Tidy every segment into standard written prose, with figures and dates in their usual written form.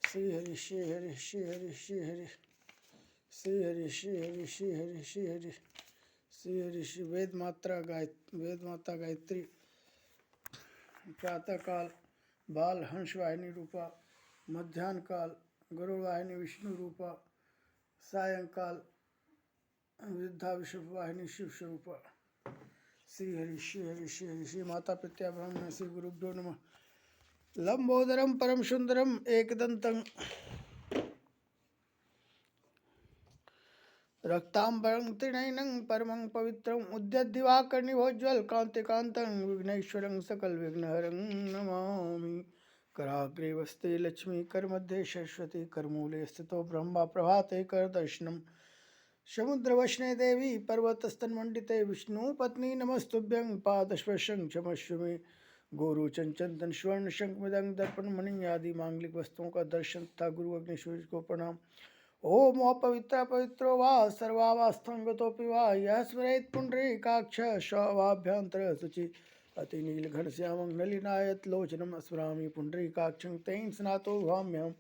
श्री हरि श्री हरि श्री हरि श्री हरि श्री हरि श्री हरि श्री हरि श्री हरि श्री हरि श्री वेद माता गायत्री प्रातः काल बाल हंस वाहिनी रूपा, मध्यान्ह काल गरुड़ वाहिनी विष्णु रूपा, सायंकाल वृद्धा विष्णु वाहिनी शिव स्वरूपा। श्री हरि श्री हरि श्री हरि श्री माता पित्या ब्रह्म श्री गुरुभ्यो नमः। लंबोदरम परम सुंदरम एकदंतं रक्तांबरं त्रिनयनं परमं पवित्रं उद्यद्दिवाकर्णिभोज्ज्वल कांतिकांतं विघ्नेश्वरं सकल विघ्नहरं नमामि। कराग्रे वस्ते लक्ष्मी करमध्ये सरस्वती करमूले स्थितो ब्रह्मा प्रभाते करदर्शनम्। समुद्रवशने देवी पर्वतस्तन्मण्डिते विष्णु पत्नी नमस्तुभ्यं पादस्पर्शं क्षमस्व मे। गोरु चंचन स्वर्ण शंख मृदंग दर्पण मणि आदि मांगलिक वस्तुओं का दर्शन तथा गुरु अग्नि सूर्य को प्रणाम। ओम पवित्रो वा सर्वावस्थांगतोऽपि वा यः स्मरेत् पुण्डरीकाक्ष शवाभ्यंतर शुचि अति नीलघन श्यामं नलिनायत लोचनम स्मरामि पुण्डरीकाक्षं तेन स्नातो भाम्यहम्।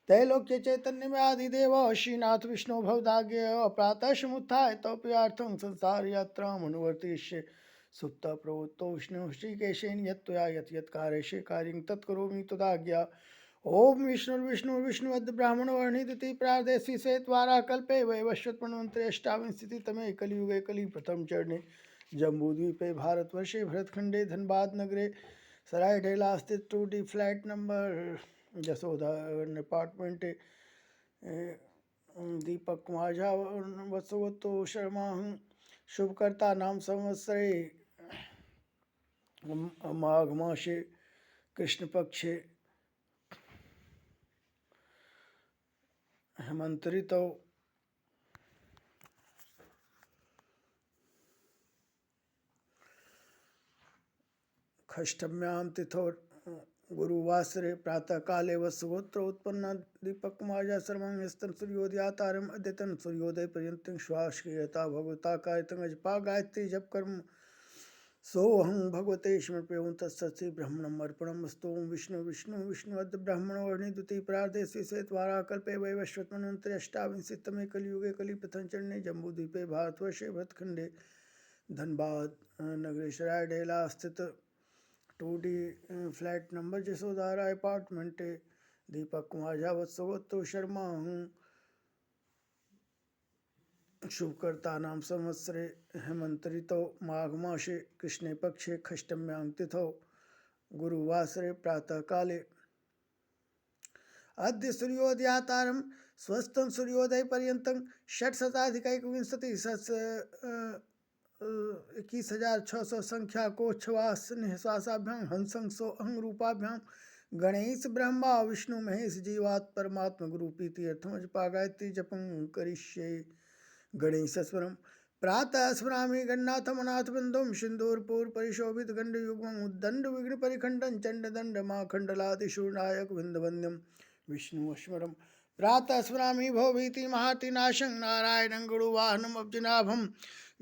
त्रैलोक्य चैतन्य में आदिदेव श्रीनाथ विष्णु भवदाग्य प्रातः समुत्थाय तौप्यार्थं संसार यात्रा अनुवर्तिष्ये। सुप्त प्रवृत्तो विष्णु श्रीकेशेन यत्त्वया यत् यत् कार्येषे कार्यं तत्करोमि तदाज्ञा। ओम विष्णु विष्णुवद् ब्राह्मण वर्णिति प्रादेशी से द्वारा कल्पे वैवस्वत मन्वंतरे अष्टाविंशति तमे कलियुगे कलि प्रथम चरणे जम्बूद्वीपे भारतवर्षे भरतखंडे धनबाद नगरे सरायढेला स्थित 2D flat number Jasoda apartment Deepak माझा वसवतो शर्मा शुभकर्ता नाम संवत्सरे माघ मासे कृष्ण पक्षे हेमंतरितो खष्टम्यां तिथो गुरुवासरे प्रातः काले वसुगोत्र उत्पन्न दीपक कुमार सर्वं यस्तन सूर्योदयातारम अद्यतन सूर्योदय पर्यंतं श्वास क्रियता भगवता कायतं अजपा गायत्री जप कर्म सोहं भगवते समर्पयामि तत्सत् ब्रह्मणम् अर्पणमस्तु। विष्णुवद् ब्राह्मण वर्णिद्युति प्रादेशी से द्वारा कल्पे वैवस्वत मन्वंतरे अष्टाविंशतितमे कलियुगे कलि प्रथम चरणे जम्बूद्वीपे भारतवर्षे भरतखंडे धनबाद नगरे सरायढेला स्थित 2D flat number जसोदारा apartment Deepak Kumar Jha वत्सवतो Sharma हूँ शुभकर्ता नाम संवत्सरे हेमंतरितो माघ मासे कृष्णे पक्षे खष्टम्यां तिथौ गुरुवासरे प्रातः काले अद्य सूर्योदयातारं स्वस्थं सूर्योदय पर्यंतं 21,600 संख्या कोच्छवास निःश्वासाभ्यां हंसं सो अहं रूपाभ्यां गणेश ब्रह्मा विष्णु महेश जीवात् परमात्मा गुरु प्रीति अर्थमजपा गायत्री जपं करिष्ये। गणेशस्वरम प्रातः स्मरामि गणनाथमनाथ बंधुम सिंदूरपुर परिशोभित गंड युग्मं उद्दंड विघ्न परिखंडन चंड दंड माखंडलादिशूर्णायक विंदवंद्यम विष्णु स्मरम प्रातः स्मरामि भवभीति महातिनाशं नारायणं गुरुवाहनम अब्जनाभं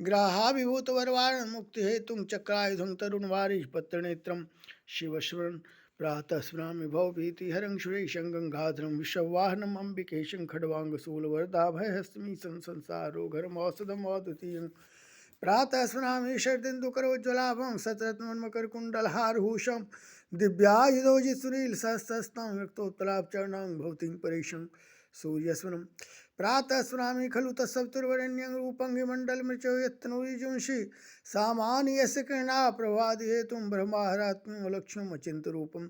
ग्राहाभिभूत वरवारण मुक्ति हेतुं चक्रायुधं तरुण वारिश पत्रनेत्रम शिवस्मरण प्रातः स्मरामि भवभीति हरं सुरेशं गंगाधरं विश्ववाहनम अंबिकेशं खड्वांगशूलवरदाभयहस्मि संसारो घरमौषधम अद्वितीयं प्रातः स्मरामि शरदिन्दुकरोज्ज्वलाभं सतरत्नमकरकुण्डलहारभूषं दिव्यायुधोजितसुनील सहस्रस्तं रक्तोत्पलाभचरणं भवतीं परेशं सूर्यस्मरं प्रातः स्मरामि खलु तत्सवितुर्वरेण्यं रूपं हिमण्डलमृचो यत्तनूरिजुंषि सामान्य यस्य किरणा प्रभादिहेतुं ब्रह्माहरात्म्यलक्ष्यम् अचिन्त्यरूपं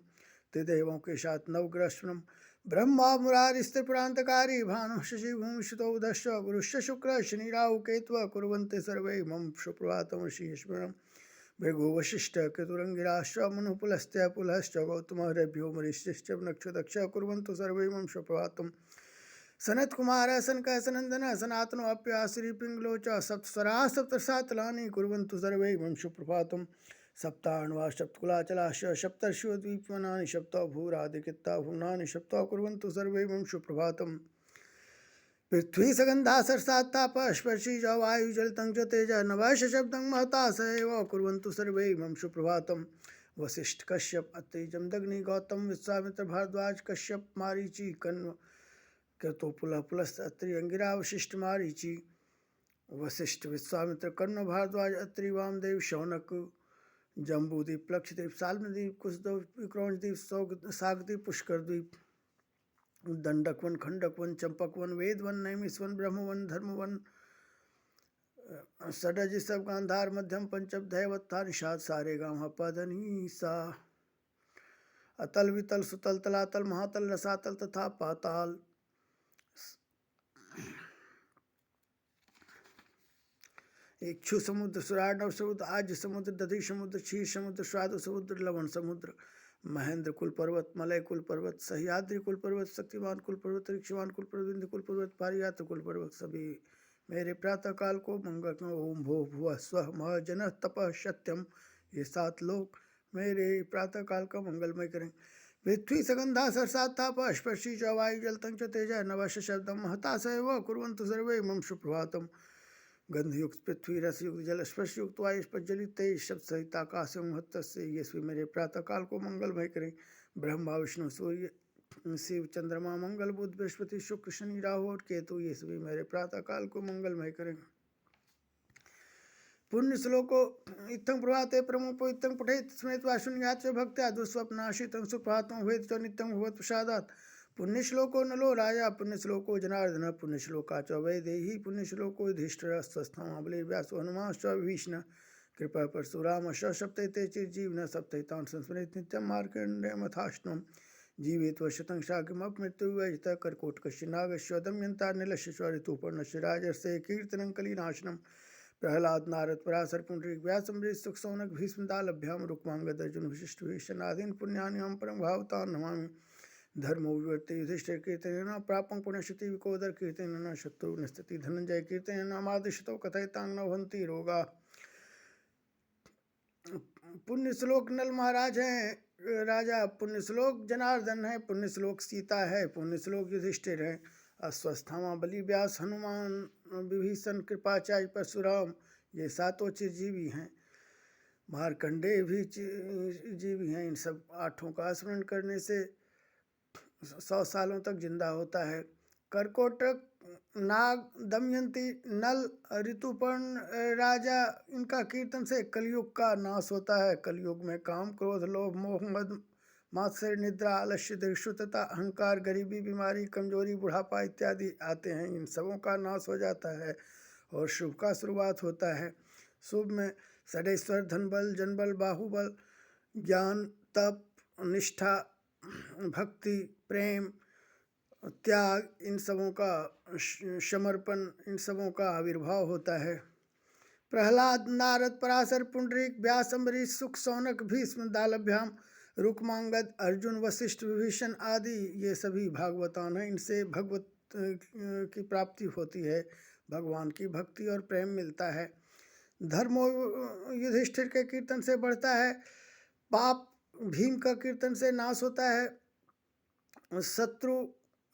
त्रिदेवों के साथ नवग्रहस्मरं ब्रह्मा मुरारिस्त्रिपुरान्तकारी भानुः शशि भूमिसुतो बुधश्च गुरुश्च शुक्रः शनि राहु केतवः कुर्वन्ते सर्वे मम सुप्रभातं श्रीस्मरणं भृगुवशिष्ठ केतुरङ्गिराश्च मनुः पुलस्त्य पुलश्च गौतमः रभ्यो मरीश्च नक्षत्रक्षः कुर्वन्तु सर्वे मम सुप्रभातं सनत कुमार सनकः सनंदन सनातनो अप्याश्री पिंगलो च सप्तस्वराः सप्तसातलानि कुर्वन्तु सर्वे मम सुप्रभातं सप्ताण्वा सप्तकुलाचलाश्च सप्तर्षियो द्वीपवनानि सप्त भूरादिकित्ता भुवनानि सप्त कुर्वन्तु सर्वे मम सुप्रभातं पृथ्वी सगंधा सरसात्ताप स्पर्शी च वायु जलतं च तेज नभश्च शब्दं महता स एव कुर्वन्तु सर्वे मम सुप्रभातं वशिष्ठ कश्यप अत्रि जमदग्नि गौतम विश्वामित्र भारद्वाज कश्यप मारीचि कण्व क्रतो पुलह पुलस्त अत्रि अंगिरा वशिष्ठ मारीचि वशिष्ठ विश्वामित्र कर्ण भारद्वाज अत्रि वामदेव शौनक जम्बूद्वीप लक्षद्वीप साल्मद्वीप कुशद्वीप विक्रौंचद्वीप सागद्वीप पुष्करद्वीप दंडकवन खंडकवन चंपकवन वेदवन नैमिषवन ब्रह्मवन धर्मवन षडज सब गांधार मध्यम पंचम दैवत्था निषाद सारे गाँव पदनी सा अतल वितल सुतल तलातल महातल रसातल तथा पाताल इक्षु समुद्र सुराडव समुद्र आज समुद्र दधि समुद्र क्षीर समुद्र स्वादु समुद्र लवण समुद्र महेंद्र कुल पर्वत मलय कुल पर्वत सह्याद्री कुल पर्वत शक्तिमान कुल पर्वत ऋक्षवान कुल पर्वत विंध्य कुल पर्वत पारियात्र कुल पर्वत सभी मेरे प्रातः काल को मंगल ओम भो भुव स्व मह जन तपः सत्यम ये 7 लोग मेरे प्रातः काल का मंगलमय करें। पृथ्वी सगंधा सरसात ताप स्पर्शी च वायु जलतं च तेज नवश शब्दम महता सैव कुर्वन्तु सर्वे मम सुप्रभातम। गंधयुक्त पृथ्वी रसयुक्त जल स्पर्श युक्त वायु जलित तेज शब्द सहित आकाश महत्व से यशवी मेरे प्रातः काल को मंगलमय करें। ब्रह्मा विष्णु सूर्य शिव चंद्रमा मंगल बुध बृहस्पति शुक्र शनि राहु और केतु ये सभी मेरे प्रातः काल को मंगलमय करें। पुण्य श्लोको इत्थं प्रभाते प्रमुपो इत्थं पठेत् स्मृत वाशुन्यात् च भक्त्या दुःस्वप्नाशितं सुप्रभातं भवेत् च नित्यं भगवत् प्रसादात्। पुण्यश्लोको नलो राजा पुण्यश्लोको जनार्दन पुण्यश्लोका च वैदेही पुण्यश्लोको युधिष्ठिरः स्वस्थामा बलिर्व्यासो हनुमांश्च विभीषणः कृपा परशुरामश्च सप्तैते चिरजीविनः सप्तैतान् संस्मरेत् नित्यं मार्कण्डेयमथाष्टमं जीवेत् वर्षतं शाकिमपमृत्युवैजितः कर्कोटकस्य नागस्य दमयन्तार्निलस्य ऋतुपर्णस्य राजर्षे कीर्तनं कलिनाशनं प्रहलाद नारद पराशर पुंडरीक व्यास अम्बरीश सुख सौनक भीष्म दालभ्याम रुक्मांगद अर्जुन वशिष्ठ भीषणादीन पुण्यानि हम परम भावतान् नमामि। धर्मो विवर्ते युधिष्ठिर कीर्तनेन प्रापं पुण्यश्रुति विकोदर कीर्तनेन शत्रुघ्नस्थिति धनंजय कीर्तनेन मादिशतो कथयतां न भवन्ति रोगा। पुण्य श्लोक नल महाराज हैं राजा, पुण्य श्लोक जनार्दन है, पुण्य श्लोक सीता है, पुण्य श्लोक युधिष्ठिर है, अस्वस्थामा बलि व्यास हनुमान विभीषण कृपाचार्य परशुराम ये 7 चिरजीवी हैं। मार्कंडेय भी जीवी हैं। इन सब 8 का स्मरण करने से 100 सालों तक जिंदा होता है। कर्कोटक नाग दमयंती नल ऋतुपर्ण राजा इनका कीर्तन से कलयुग का नाश होता है। कलयुग में काम क्रोध लोभ मोह मद मात्सर्य निद्रा आलस्य दृष्टता अहंकार गरीबी बीमारी कमजोरी बुढ़ापा इत्यादि आते हैं। इन सबों का नाश हो जाता है और शुभ का शुरुआत होता है। शुभ में षडेश्वर धनबल जनबल बाहुबल ज्ञान तप निष्ठा भक्ति प्रेम त्याग इन सबों का समर्पण इन सबों का आविर्भाव होता है। प्रहलाद नारद पराशर पुंडरीक व्यास अम्बरीश सुख सौनक भीष्म दालभ्याम रुक्मांगद अर्जुन वशिष्ठ विभीषण आदि ये सभी भागवतान हैं। इनसे भगवत की प्राप्ति होती है, भगवान की भक्ति और प्रेम मिलता है। धर्मो युधिष्ठिर के कीर्तन से बढ़ता है, पाप भीम का कीर्तन से नाश होता है, शत्रु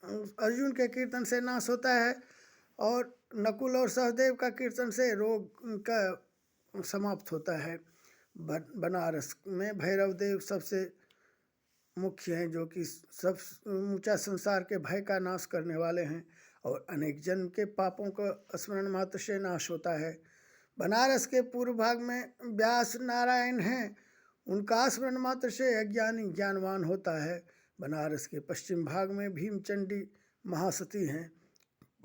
अर्जुन के कीर्तन से नाश होता है और नकुल और सहदेव का कीर्तन से रोग का समाप्त होता है। बनारस में भैरव देव सबसे मुख्य हैं जो कि सब ऊंचा संसार के भय का नाश करने वाले हैं और अनेक जन्म के पापों का स्मरण मात्र से नाश होता है। बनारस के पूर्व भाग में व्यास नारायण हैं, उनका स्मरण मात्र से अज्ञानी ज्ञानवान होता है। बनारस के पश्चिम भाग में भीमचंडी महासती हैं,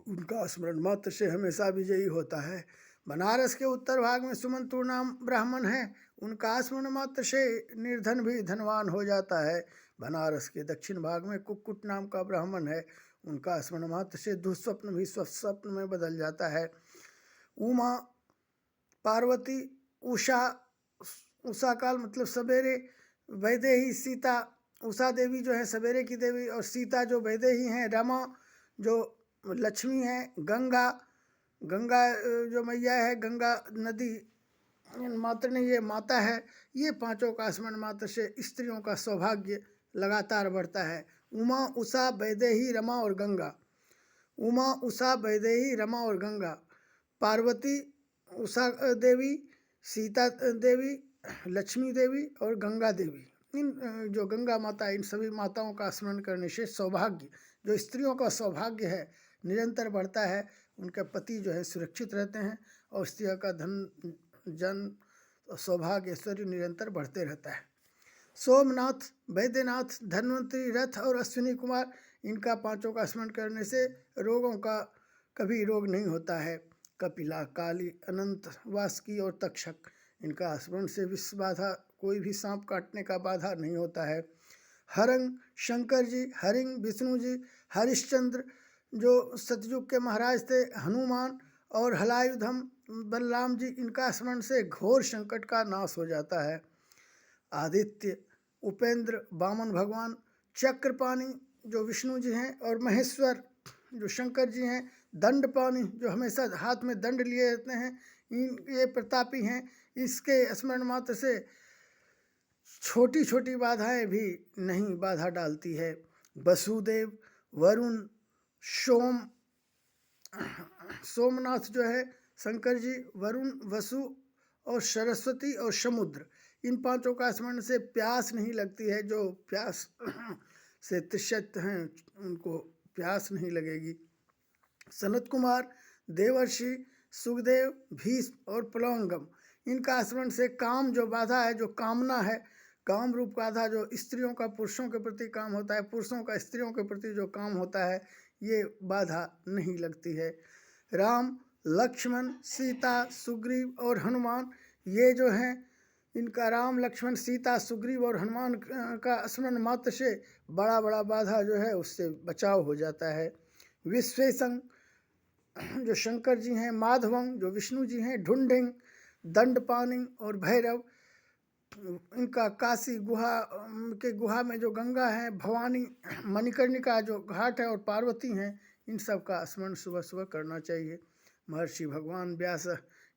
उनका स्मरण मात्र से हमेशा विजयी होता है। बनारस के उत्तर भाग में सुमंतुर नाम ब्राह्मण हैं, उनका स्मरण मात्र से निर्धन भी धनवान हो जाता है। बनारस के दक्षिण भाग में कुक्कुट नाम का ब्राह्मण है, उनका स्मरण मात्र से दुस्वप्न भी स्वप्न में बदल जाता है। उमा पार्वती उषा उषा काल मतलब सवेरे, वैदेही सीता उषा देवी जो है सवेरे की देवी और सीता जो वैदेही हैं, रमा जो लक्ष्मी है, गंगा जो मैया है, गंगा नदी मात्र नहीं ये माता है। ये 5 का स्मरण मात्र से स्त्रियों का सौभाग्य लगातार बढ़ता है। उमा उषा वैदेही रमा और गंगा, उमा उषा वैदेही रमा और गंगा, पार्वती उषा देवी सीता देवी लक्ष्मी देवी और गंगा देवी, इन जो गंगा माता, इन सभी माताओं का स्मरण करने से सौभाग्य, जो स्त्रियों का सौभाग्य है निरंतर बढ़ता है, उनके पति जो है सुरक्षित रहते हैं और स्त्रियों का धन जन सौभाग्य ऐश्वर्य निरंतर बढ़ते रहता है। सोमनाथ, वैद्यनाथ, धन्वंतरी, रथ और अश्विनी कुमार, इनका पांचों का स्मरण करने से रोगों का कभी रोग नहीं होता है। कपिला, काली, अनंत, वासुकी और तक्षक, इनका स्मरण से विष बाधा, कोई भी सांप काटने का बाधा नहीं होता है। हरंग, शंकर जी, हरिंग, विष्णु जी, हरिश्चंद्र जो सतयुग के महाराज थे, हनुमान और हलायुधम बलराम जी, इनका स्मरण से घोर संकट का नाश हो जाता है। आदित्य, उपेंद्र, वामन भगवान, चक्रपाणी जो विष्णु जी हैं और महेश्वर जो शंकर जी हैं, दंडपाणी जो हमेशा हाथ में दंड लिए रहते हैं, ये प्रतापी हैं। इसके स्मरण मात्र से छोटी छोटी बाधाएं भी नहीं बाधा डालती है। वसुदेव, वरुण, सोमनाथ जो है शंकर जी, वरुण, वसु और सरस्वती और समुद्र, इन पांचों का स्मरण से प्यास नहीं लगती है। जो प्यास से तृषित हैं उनको प्यास नहीं लगेगी। सनत कुमार, देवर्षि, सुखदेव, भीष्म और प्लवंगम, इनका स्मरण से काम जो बाधा है, जो कामना है, काम रूप बाधा, जो स्त्रियों का पुरुषों के प्रति काम होता है, पुरुषों का स्त्रियों के प्रति जो काम होता है, ये बाधा नहीं लगती है। राम, लक्ष्मण, सीता, सुग्रीव और हनुमान, ये जो हैं इनका राम, लक्ष्मण, सीता, सुग्रीव और हनुमान का स्मरण मात्र से बड़ा बड़ा बाधा जो है उससे बचाव हो जाता है। विश्वेशं जो शंकर जी हैं, माधवं जो विष्णु जी हैं, ढुंढिंग, दंडपाणि और भैरव, इनका काशी गुहा के गुहा में जो गंगा है, भवानी, मणिकर्णिका जो घाट है और पार्वती हैं, इन सब का स्मरण सुबह सुबह करना चाहिए। महर्षि भगवान व्यास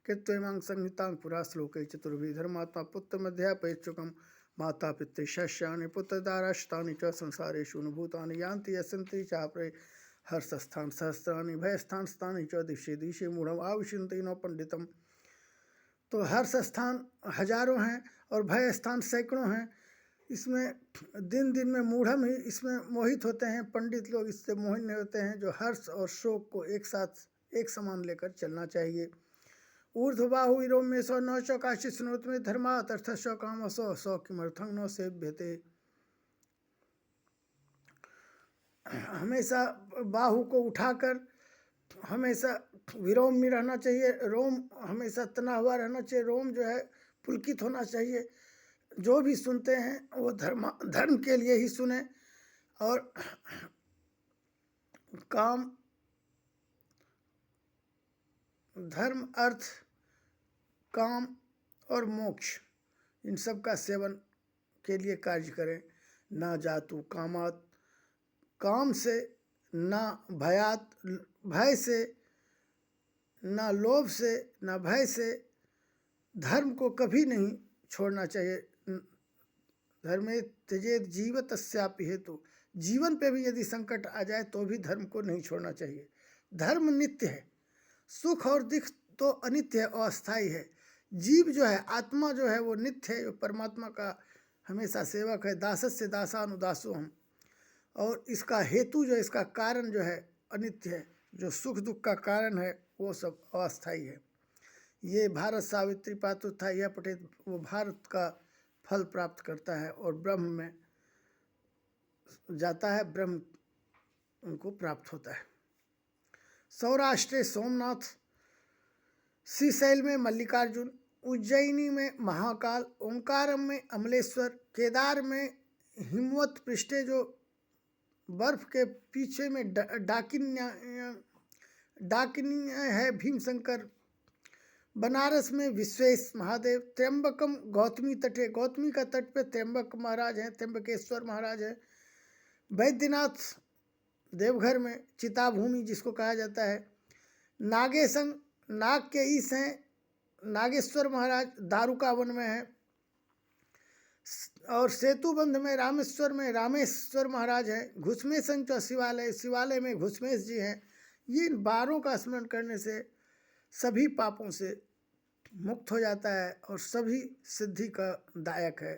कृत्यमांग संहितांग पुरा श्लोके चतुर्भि धर्मात्मा पुत्र मध्यापयच्युकम माता पितृ शस्यानि पुत्रदाराष्टानि च संसारेषु अनुभूतानि यान्ति यस्यन्ति चापरे हर्षस्थान सहस्राणि भयस्थान स्थानि च दिशे दिशे मूढ़म आविशन्ति न पंडितम। तो हर्ष स्थान हजारों हैं और भय स्थान सैकड़ों हैं। इसमें दिन दिन में मूढ़म ही इसमें मोहित होते हैं, पंडित लोग इससे मोहित नहीं होते हैं। जो हर्ष और शोक को एक साथ एक समान लेकर चलना चाहिए। ऊर्ध्वबाहु इरोम में सौ नौ सौ काशी स्नोत में धर्मात अर्थ सौ काम सौ सौ किमर्थंग न सेव्यते। हमेशा बाहु को उठाकर हमेशा विरोम में रहना चाहिए। रोम हमेशा तना हुआ रहना चाहिए। रोम जो है पुलकित होना चाहिए। जो भी सुनते हैं वो धर्म के लिए ही सुने। और काम, धर्म, अर्थ, काम और मोक्ष, इन सब का सेवन के लिए कार्य करें। ना जातु कामात, काम से, ना भयात, भय से, ना लोभ से, ना भय से, धर्म को कभी नहीं छोड़ना चाहिए। धर्मे त्यजेत जीवतस्यापि हेतु, जीवन पे भी यदि संकट आ जाए तो भी धर्म को नहीं छोड़ना चाहिए। धर्म नित्य है, सुख और दुख तो अनित्य है, अस्थायी है। जीव जो है, आत्मा जो है वो नित्य है, परमात्मा का हमेशा सेवक है। दासस्य दासानुदासो हम। और इसका हेतु जो है, इसका कारण जो है अनित्य है। जो सुख दुख का कारण है वो सब अस्थायी है। ये भारत सावित्री पात्र था, यह पठित वो भारत का फल प्राप्त करता है और ब्रह्म में जाता है, ब्रह्म उनको प्राप्त होता है। सौराष्ट्र सोमनाथ, श्रीशैल में मल्लिकार्जुन, उज्जैनी में महाकाल, ओंकारम में अमलेश्वर, केदार में हिमवत पृष्ठे जो बर्फ के पीछे में डाकिनी है भीमशंकर, बनारस में विश्वेश महादेव, त्र्यंबकम गौतमी तटे, गौतमी का तट पे त्र्यंबक महाराज हैं, त्र्यंबकेश्वर महाराज हैं। वैद्यनाथ देवघर में चिताभूमि जिसको कहा जाता है। नागेशंग, नाग के ईश हैं नागेश्वर महाराज, दारुका वन में है। और सेतुबंध में रामेश्वर महाराज है। घुसमेशन का शिवालय में घुसमेश जी हैं। ये इन 12 का स्मरण करने से सभी पापों से मुक्त हो जाता है और सभी सिद्धि का दायक है।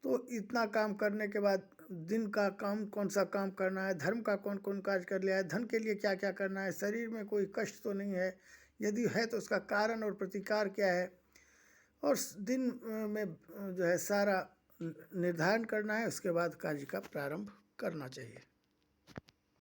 तो इतना काम करने के बाद दिन का काम कौन सा काम करना है, धर्म का कौन कौन कार्य कर लिया है, धन के लिए क्या क्या करना है, शरीर में कोई कष्ट तो नहीं है, यदि है तो उसका कारण और प्रतिकार क्या है, और दिन में जो है सारा निर्धारण करना है। उसके बाद कार्य का प्रारंभ करना चाहिए।